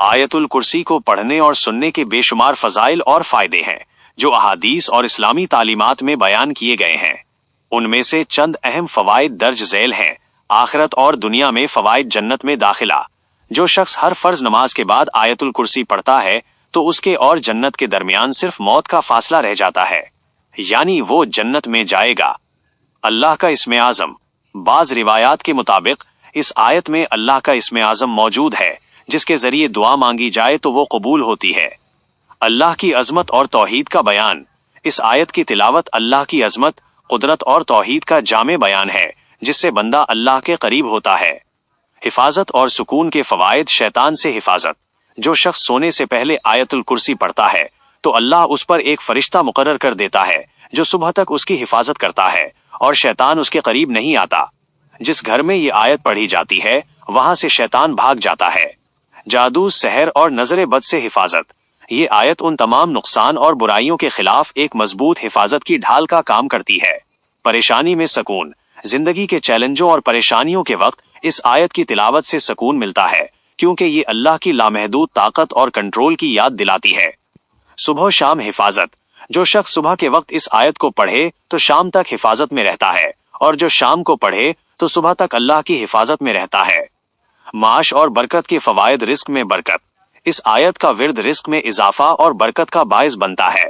آیت الکرسی کو پڑھنے اور سننے کے بے شمار فضائل اور فائدے ہیں جو احادیث اور اسلامی تعلیمات میں بیان کیے گئے ہیں۔ ان میں سے چند اہم فوائد درج ذیل ہیں۔ آخرت اور دنیا میں فوائد: جنت میں داخلہ۔ جو شخص ہر فرض نماز کے بعد آیت الکرسی پڑھتا ہے تو اس کے اور جنت کے درمیان صرف موت کا فاصلہ رہ جاتا ہے، یعنی وہ جنت میں جائے گا۔ اللہ کا اسم اعظم۔ بعض روایات کے مطابق اس آیت میں اللہ کا اسم اعظم موجود ہے جس کے ذریعے دعا مانگی جائے تو وہ قبول ہوتی ہے۔ اللہ کی عظمت اور توحید کا بیان۔ اس آیت کی تلاوت اللہ کی عظمت، قدرت اور توحید کا جامع بیان ہے جس سے بندہ اللہ کے قریب ہوتا ہے۔ حفاظت اور سکون کے فوائد: شیطان سے حفاظت۔ جو شخص سونے سے پہلے آیت الکرسی پڑھتا ہے تو اللہ اس پر ایک فرشتہ مقرر کر دیتا ہے جو صبح تک اس کی حفاظت کرتا ہے اور شیطان اس کے قریب نہیں آتا۔ جس گھر میں یہ آیت پڑھی جاتی ہے وہاں سے شیطان بھاگ جاتا ہے۔ جادو، سحر اور نظر بد سے حفاظت۔ یہ آیت ان تمام نقصان اور برائیوں کے خلاف ایک مضبوط حفاظت کی ڈھال کا کام کرتی ہے۔ پریشانی میں سکون۔ زندگی کے چیلنجوں اور پریشانیوں کے وقت اس آیت کی تلاوت سے سکون ملتا ہے کیونکہ یہ اللہ کی لامحدود طاقت اور کنٹرول کی یاد دلاتی ہے۔ صبح و شام حفاظت۔ جو شخص صبح کے وقت اس آیت کو پڑھے تو شام تک حفاظت میں رہتا ہے، اور جو شام کو پڑھے تو صبح تک اللہ کی حفاظت میں رہتا ہے۔ معاش اور برکت کے فوائد: رزق میں برکت۔ اس آیت کا ورد رزق میں اضافہ اور برکت کا باعث بنتا ہے۔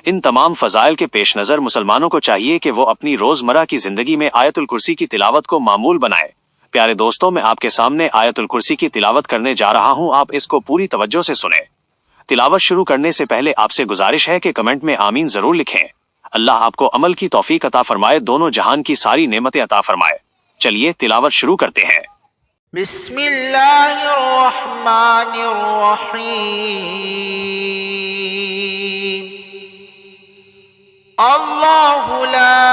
ان تمام فضائل کے پیش نظر مسلمانوں کو چاہیے کہ وہ اپنی روزمرہ کی زندگی میں آیت الکرسی کی تلاوت کو معمول بنائے۔ پیارے دوستوں، میں آپ کے سامنے آیت الکرسی کی تلاوت کرنے جا رہا ہوں، آپ اس کو پوری توجہ سے سنیں۔ تلاوت شروع کرنے سے پہلے آپ سے گزارش ہے کہ کمنٹ میں آمین ضرور لکھیں۔ اللہ آپ کو عمل کی توفیق عطا فرمائے، دونوں جہان کی ساری نعمتیں عطا فرمائے۔ چلیے تلاوت شروع کرتے ہیں۔ بسم اللہ الرحمن الرحیم۔ اللہ لا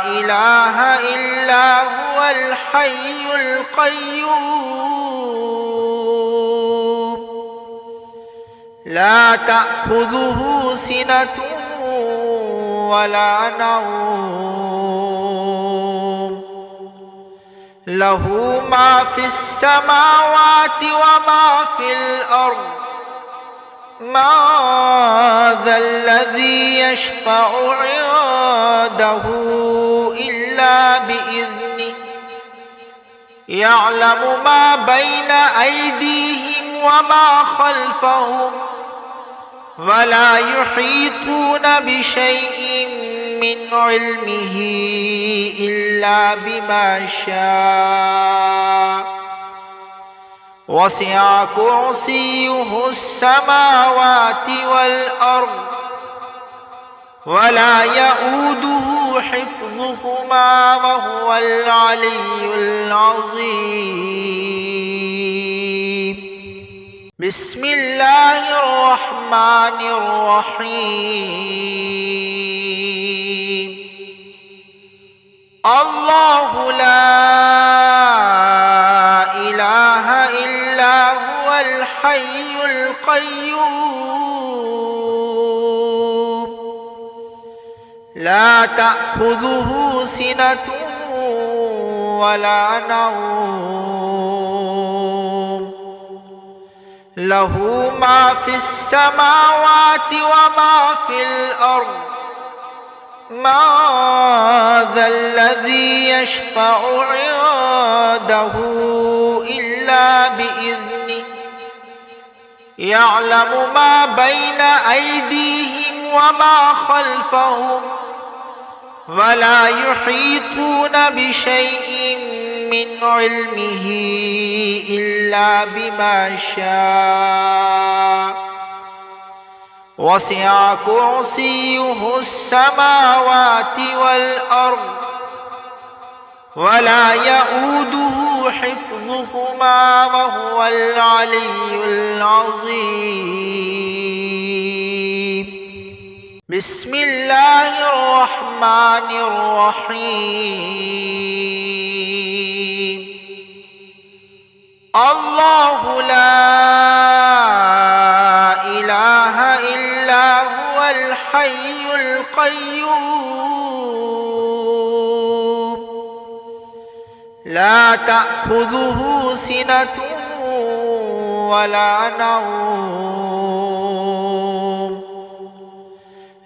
الہ الا هو الحی القیوم لا تأخذه سنة ولا نوم له ما في السماوات وما في الأرض ما ذا الذي يشفع عنده إلا بإذنه يعلم ما بين أيديهم وما خلفهم ولا يحيطون بشيء من علمه إلا بما شاء وسع كرسيه السماوات والأرض ولا يؤوده حفظهما وهو العلي العظيم بسم الله الرحمن الرحيم الله لا إله إلا هو الحي القيوم لا تأخذه سنة ولا نوم له ما في السماوات وما في الأرض ما ذا الذي يشفع عنده إلا بإذنه يعلم ما بين أيديهم وما خلفهم ولا يحيطون بشيء من علمه إلا بما شاء وسع كرسيه السماوات والأرض ولا يؤوده حفظهما وهو العلي العظيم بسم الله الرحمن الرحيم الله لا إله إلا هو الحي القيوم لا تأخذه سنة ولا نوم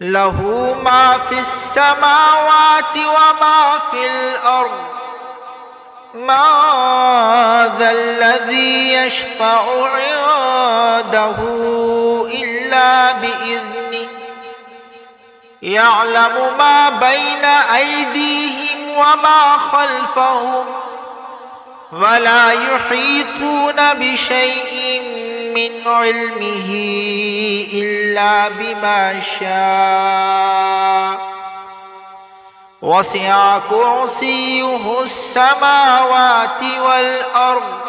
له ما في السماوات وما في الأرض ما ذا الذي يشفع عنده إلا بإذنه يعلم ما بين أيديهم وما خلفهم ولا يحيطون بشيء من علمه إلا بما شاء وسع كرسيه السماوات والأرض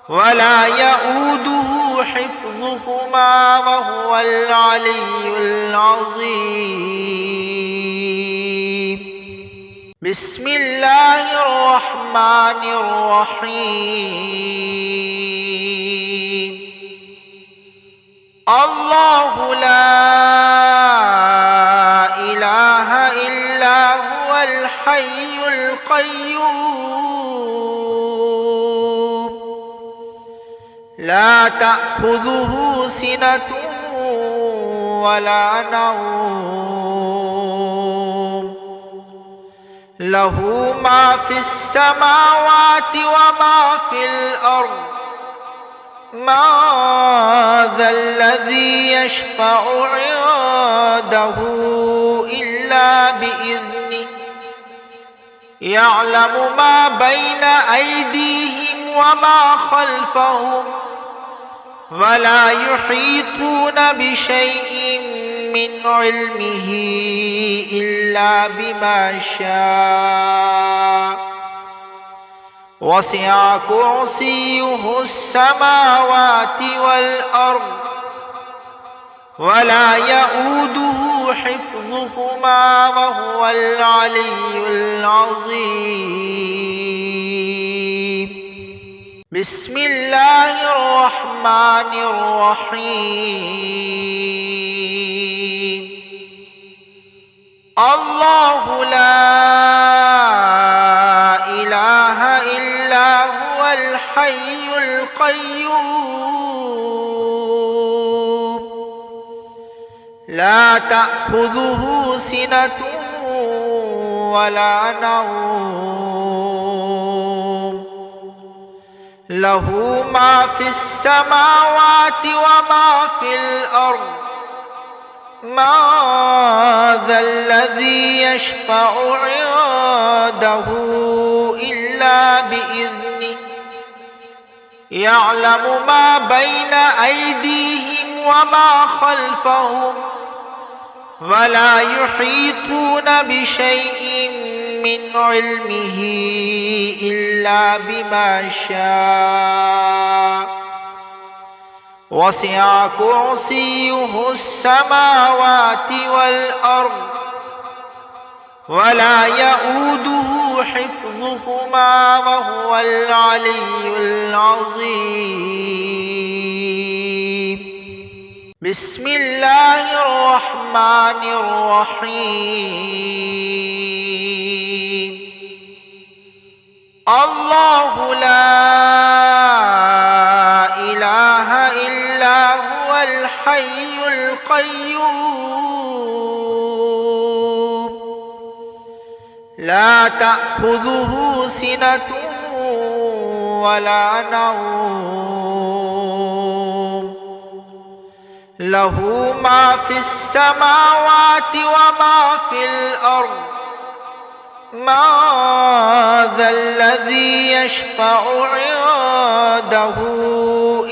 ولا يؤوده حفظهما وهو العلي العظيم بسم الله الرحمن الرحيم الله لا إله إلا هو الحي القيوم لا تأخذه سنة ولا نوم له ما في السماوات وما في الأرض ما ذا الذي يشفع عنده إلا بإذنه يعلم ما بين أيديهم وما خلفهم ولا يحيطون بشيء من علمه إلا بما شاء وسع كرسيه السماوات والأرض ولا يؤوده حفظهما وهو العلي العظيم بسم الله الرحمن الرحيم الله لا إله إلا هو الحي القيوم لا تأخذه سنة ولا نوم له ما في السماوات وما في الأرض ما ذا الذي يشفع عنده إلا بإذنه يعلم ما بين أيديهم وما خلفهم ولا يحيطون بشيء من علمه إلا بما شاء وسع كرسيه السماوات والأرض ولا يؤوده حفظهما وهو العلي العظيم بسم الله الرحمن الرحيم الرحمن الرحيم. الله لا إله إلا هو الحي القيوم لا تأخذه سنة ولا نوم له ما في السماوات وما في الأرض ما ذا الذي يشفع عنده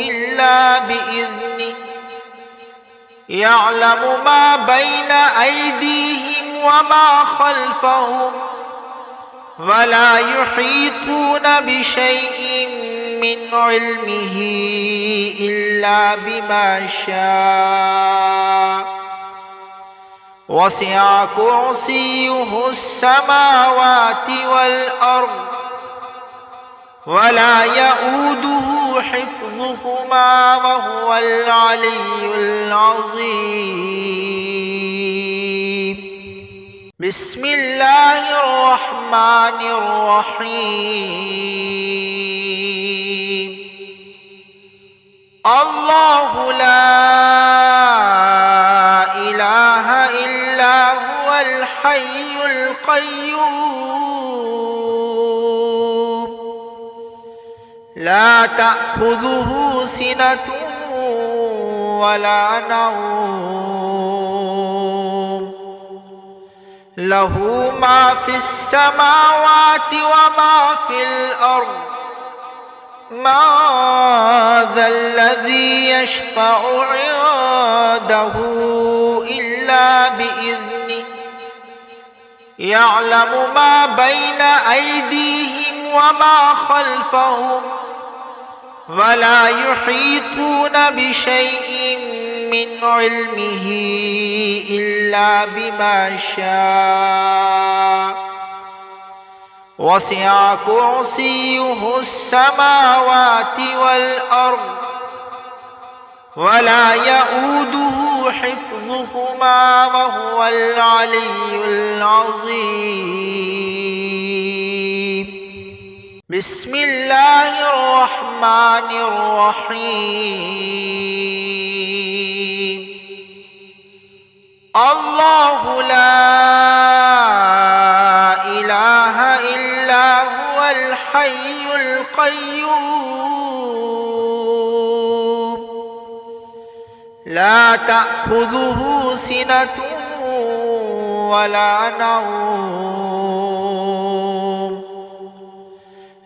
إلا بإذنه يعلم ما بين أيديهم وما خلفهم ولا يحيطون بشيء من علمه إلا بما شاء وسع كرسيه السماوات والأرض ولا يؤوده حفظهما وهو العلي العظيم بسم الله الرحمن الرحيم الله لا إله إلا هو الحي القيوم لا تأخذه سنة ولا نوم له ما في السماوات وما في الأرض ما ذا الذي يشفع عنده إلا بإذنه يعلم ما بين أيديهم وما خلفهم ولا يحيطون بشيء من علمه إلا بما شاء وسع كرسيه السماوات والأرض ولا يؤوده حفظهما وهو العلي العظيم بسم الله الرحمن الرحيم الله لا إله إلا هو الحي القيوم لا تأخذه سنة ولا نوم له ما في السماوات وما في الأرض ما ذا الذي يشفع عنده إلا بإذنه يعلم ما بين أيديهم وما خلفهم ولا يحيطون بشيء من علمه إلا بما شاء وسع كرسيه السماوات والأرض ولا يؤوده حفظهما وهو العلي العظيم بسم الله الرحمن الرحيم الله لا إله إلا هو الحي القيوم لا تأخذه سنة ولا نوم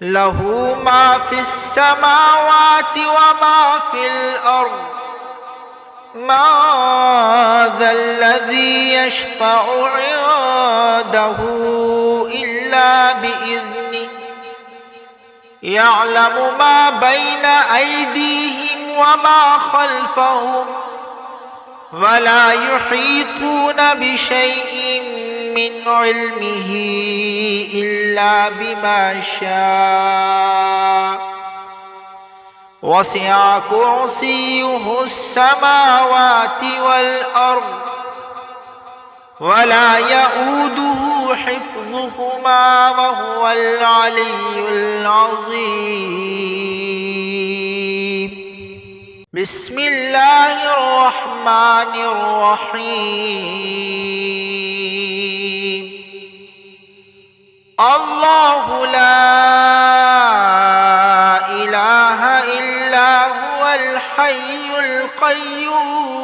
له ما في السماوات وما في الأرض ما ذا الذي يشفع عنده إلا بإذنه يعلم ما بين أيديهم وما خلفهم ولا يحيطون بشيء من علمه إلا بما شاء وسع كرسيه السماوات والأرض ولا يؤوده حفظهما وهو العلي العظيم بسم الله الرحمن الرحيم الله لا إله إلا هو الحي القيوم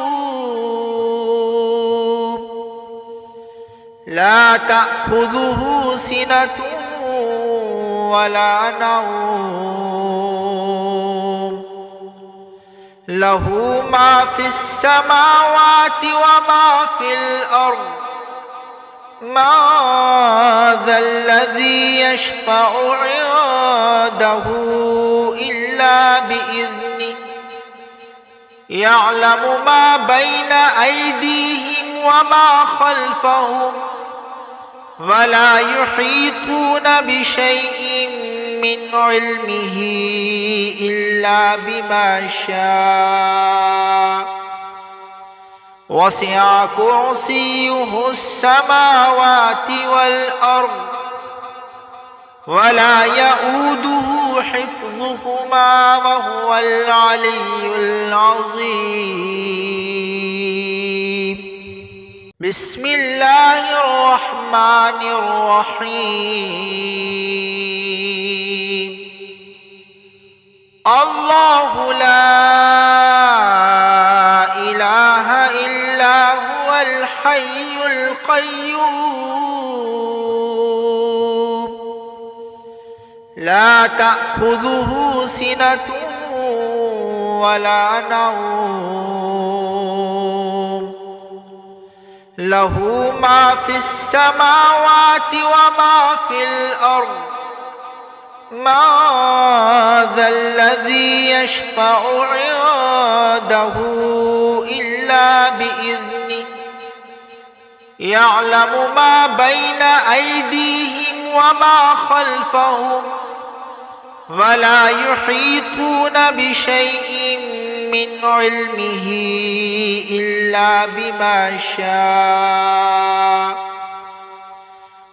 لا تأخذه سنة ولا نوم له ما في السماوات وما في الأرض ما ذا الذي يشفع عنده إلا بإذنه يعلم ما بين أيديهم وما خلفهم ولا يحيطون بشيء من علمه إلا بما شاء وسع كرسيه السماوات والأرض ولا يؤوده حفظهما وهو العلي العظيم بسم الله الرحمن الرحيم الله لا إله إلا هو الحي القيوم لا تأخذه سنة ولا نوم له ما في السماوات وما في الأرض ما ذا الذي يشفع عنده إلا بإذنه يعلم ما بين أيديهم وما خلفهم ولا يحيطون بشيء من علمه إلا بما شاء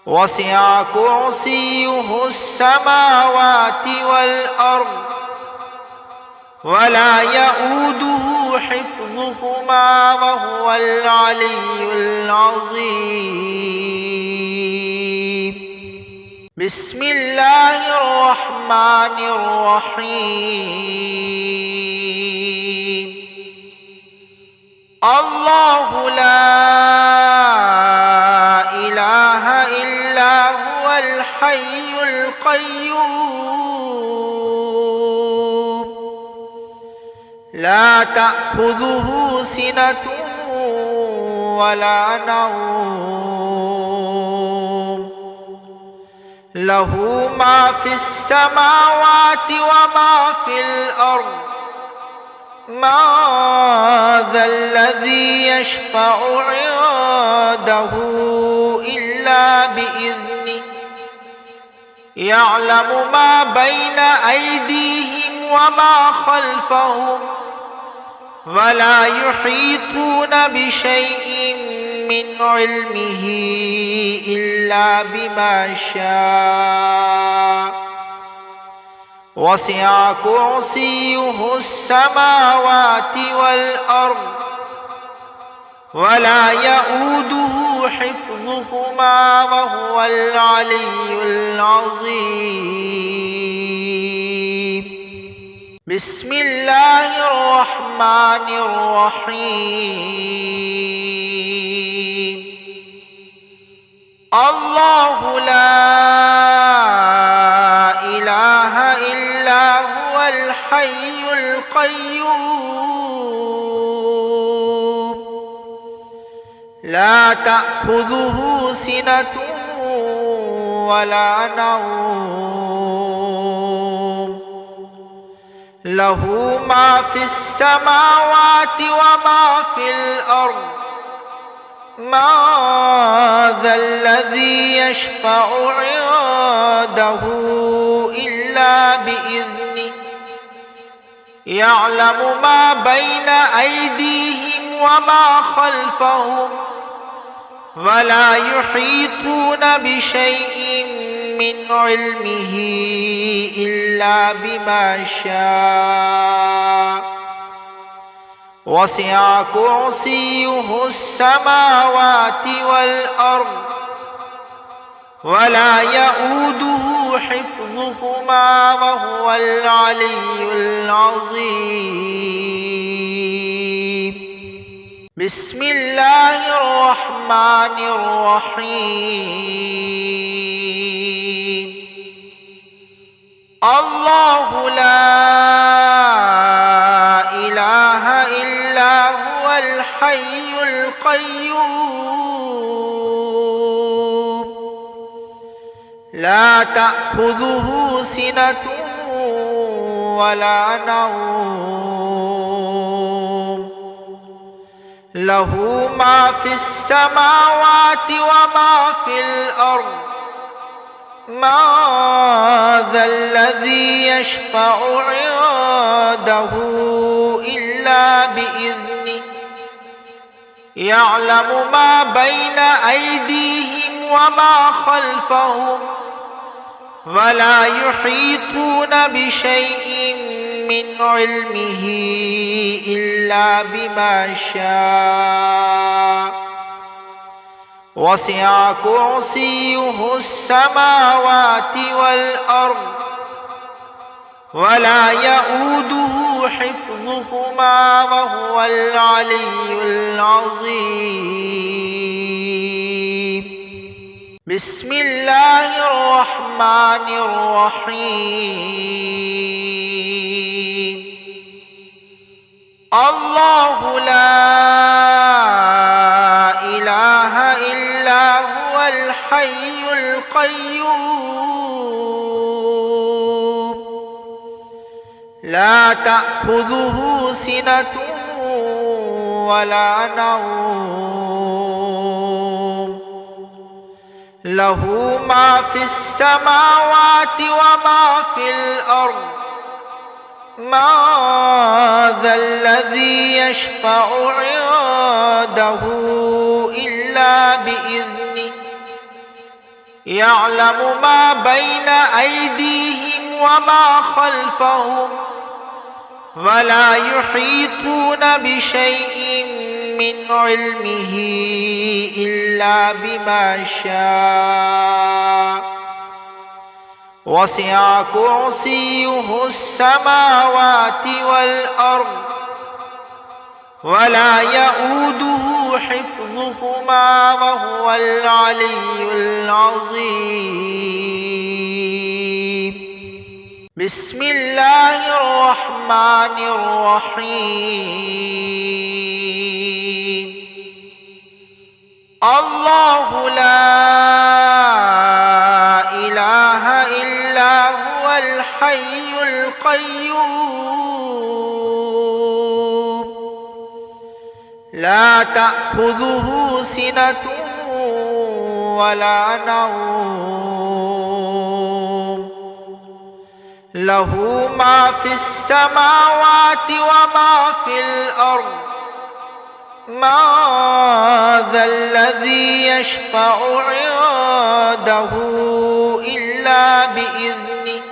وسع كرسيه السماوات والأرض ولا يؤوده حفظهما وهو العلي العظيم. بسم الله الرحمن الرحيم. الله لا إله إلا هو الحي القيوم لا تأخذه سنة ولا نوم له ما في السماوات وما في الأرض ما ذا الذي يشفع عنده إلا بإذنه يعلم ما بين أيديهم وما خلفهم ولا يحيطون بشيء من علمه إلا بما شاء وسع كرسيه السماوات والأرض ولا يؤوده حفظهما وهو العلي العظيم. بسم الله الرحمن الرحيم. الله لا إله إلا هو الحي القيوم لا تأخذه سنة ولا نوم له ما في السماوات وما في الأرض ما ذا الذي يشفع عنده إلا بإذنه يعلم ما بين أيديهم وما خلفهم ولا يحيطون بشيء من علمه إلا بما شاء وسع كرسيه السماوات والأرض ولا يؤوده حفظهما وهو العلي العظيم. بسم الله الرحمن الرحيم. الله لا إله إلا هو الحي القيوم لا تأخذه سنة ولا نوم له ما في السماوات وما في الأرض ما ذا الذي يشفع عنده إلا بإذنه يعلم ما بين أيديهم وما خلفهم ولا يحيطون بشيء من علمه إلا بما شاء وسع كرسيه السماوات والأرض ولا يؤوده حفظهما وهو العلي العظيم. بسم الله الرحمن الرحيم. الله لا إله إلا هو الحي القيوم لا تأخذه سنة ولا نوم له ما في السماوات وما في الأرض ما ذا الذي يشفع عنده إلا بإذنه يعلم ما بين أيديهم وما خلفهم ولا يحيطون بشيء من علمه إلا بما شاء وسع كرسيه السماوات والأرض ولا يؤوده حفظهما وهو العلي العظيم بسم الله الرحمن الرحيم الله لا إله إلا هو الحي القيوم لا تأخذه سنة ولا نوم له ما في السماوات وما في الأرض ما ذا الذي يشفع عنده إلا بإذنه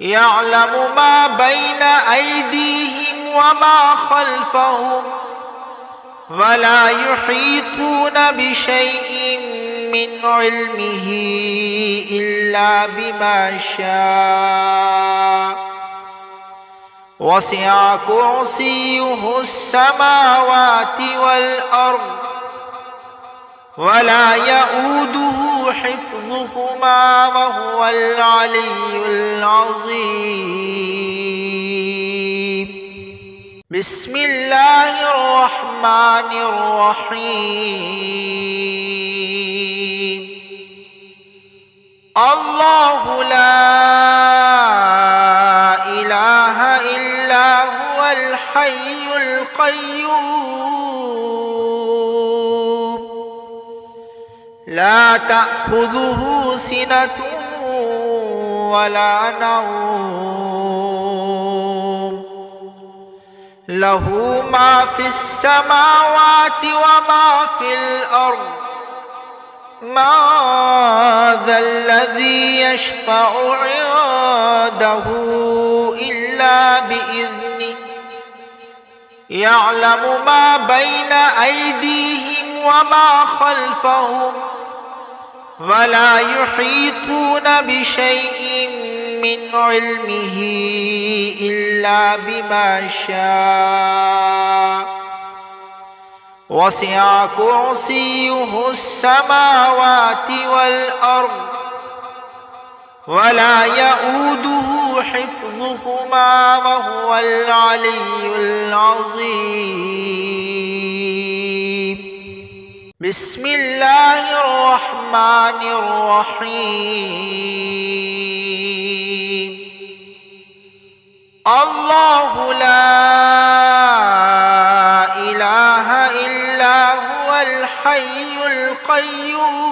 يعلم ما بين أيديهم وما خلفهم ولا يحيطون بشيء من علمه إلا بما شاء وسع كرسيه السماوات والأرض ولا يؤوده حفظهما وهو العلي العظيم بسم الله الرحمن الرحيم الله لا إله إلا هو الحي القيوم لا تأخذه سنة ولا نوم له ما في السماوات وما في الأرض ما ذا الذي يشفع عنده إلا بإذنه يعلم ما بين أيديهم وما خلفهم ولا يحيطون بشيء من علمه إلا بما شاء وسع كرسيه السماوات والأرض ولا يؤوده حفظهما وهو العلي العظيم بسم الله الرحمن الرحيم الله لا إله إلا هو الحي القيوم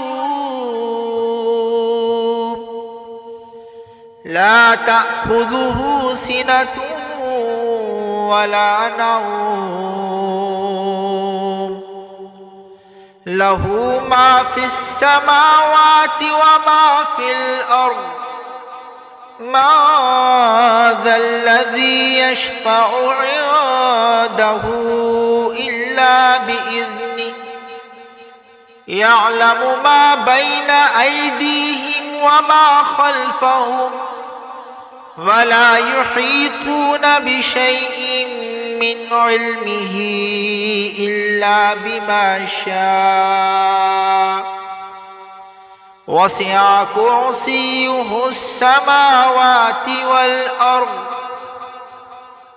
لا تأخذه سنة ولا نوم له ما في السماوات وما في الأرض ما ذا الذي يشفع عنده إلا بإذنه يعلم ما بين أيديهم وما خلفهم ولا يحيطون بشيء من علمه إلا بما شاء وسع كرسيه السماوات والأرض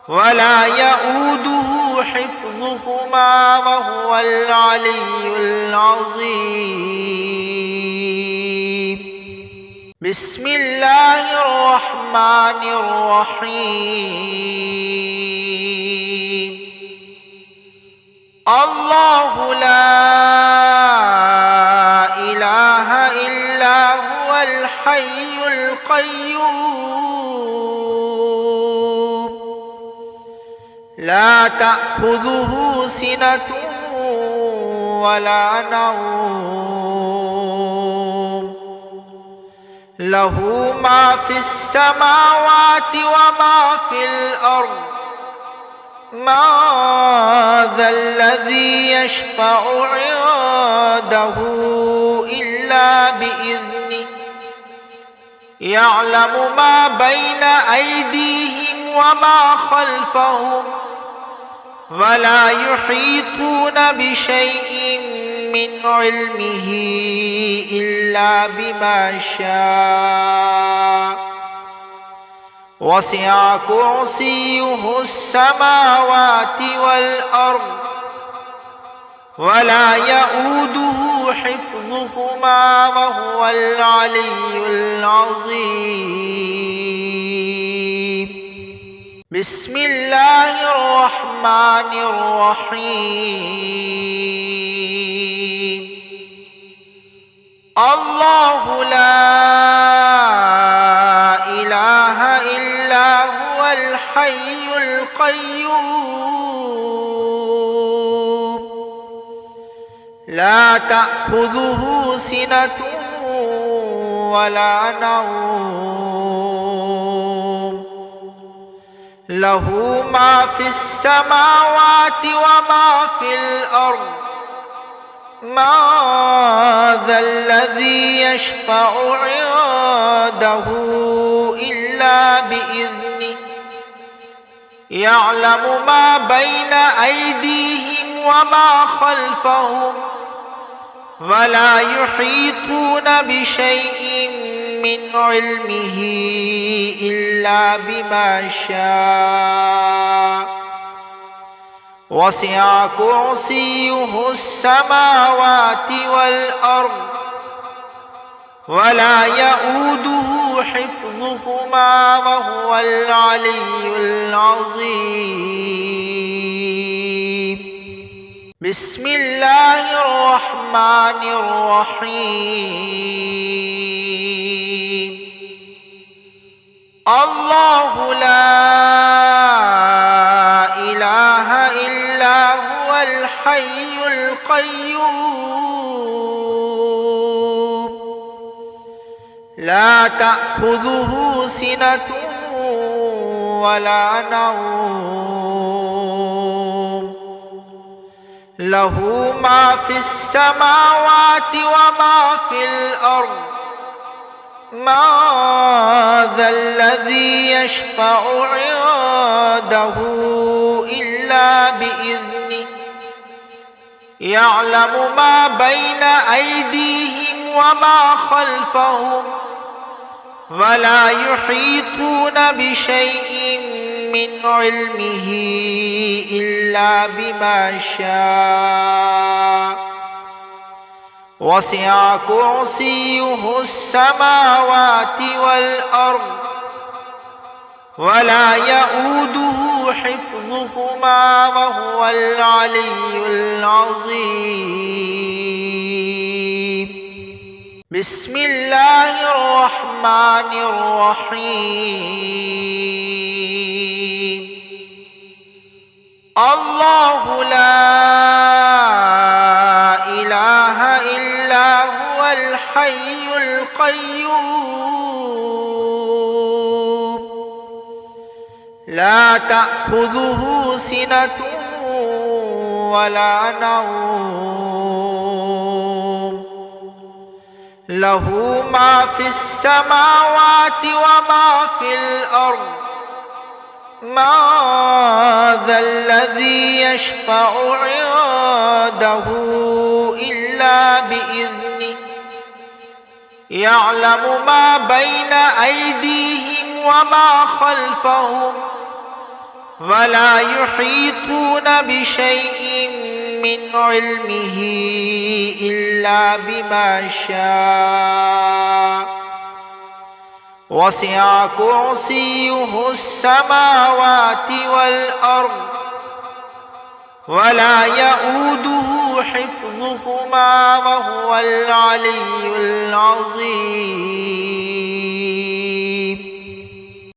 ولا يؤوده حفظهما وهو العلي العظيم بسم الله الرحمن الرحيم الله لا إله إلا هو الحي القيوم لا تأخذه سنة ولا نوم له ما في السماوات وما في الأرض ما ذا الذي يشفع عنده إلا بإذنه يعلم ما بين أيديهم وما خلفهم ولا يحيطون بشيء من علمه إلا بما شاء وسع كرسيه السماوات والأرض ولا يؤوده حفظهما وهو العلي العظيم. بسم الله الرحمن الرحيم. الله لا إله إلا هو الحي القيوم لا تأخذه سنة ولا نوم له ما في السماوات وما في الأرض ما ذا الذي يشفع عنده إلا بإذنه يعلم ما بين أيديهم وما خلفهم ولا يحيطون بشيء من علمه إلا بما شاء وسع كرسيه السماوات والأرض ولا يؤوده حفظهما وهو العلي العظيم. بسم الله الرحمن الرحيم. الله لا إله إلا هو الحي القيوم لا تأخذه سنة ولا نوم له ما في السماوات وما في الأرض ما ذا الذي يشفع عنده إلا بإذنه يعلم ما بين أيديهم وما خلفهم ولا يحيطون بشيء من علمه إلا بما شاء وسع كرسيه السماوات والأرض ولا يؤوده حفظهما وهو العلي العظيم. بسم الله الرحمن الرحيم. الله لا إله إلا هو الحي القيوم لا تأخذه سنة ولا نوم له ما في السماوات وما في الأرض ما ذا الذي يشفع عنده إلا بإذنه يعلم ما بين أيديهم وما خلفهم ولا يحيطون بشيء من علمه إلا بما شاء وسع كرسيه السماوات والأرض ولا يؤوده حفظهما وهو العلي العظيم.